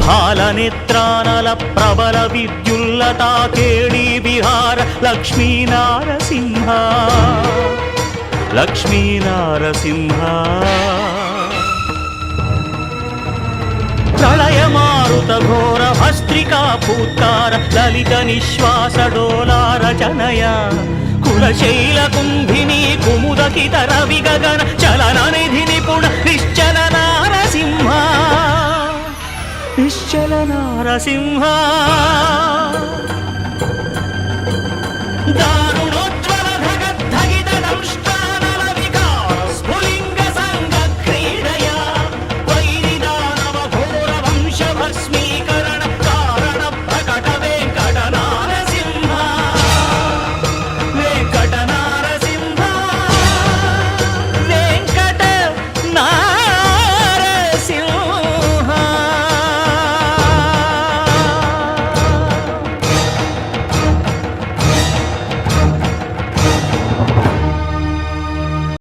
हालनेत्रानल प्रबल विद्युल्लता केडी विहार लक्ष्मी नारसिंह लक्ष्मी नारसिंह प्रलय मारुत घोर भस्त्रिका फूत्कार ललित निश्वास डोलार जनया कुलशैल कुंभिनी कुमुदकित रवि गगन चलन निधि निपुण निश्चल नारसिंह निश्चल नारसिंह दारुणोज्ज्वल धगद्धगित दंष्टानल विकार स्फुलिंग संग क्रीडया वैरिदानव घोर वंश भस्मीकरण कारण प्रकट वेंकट नारसिंह वेंकट नारसिंह वेंकट नारसिंह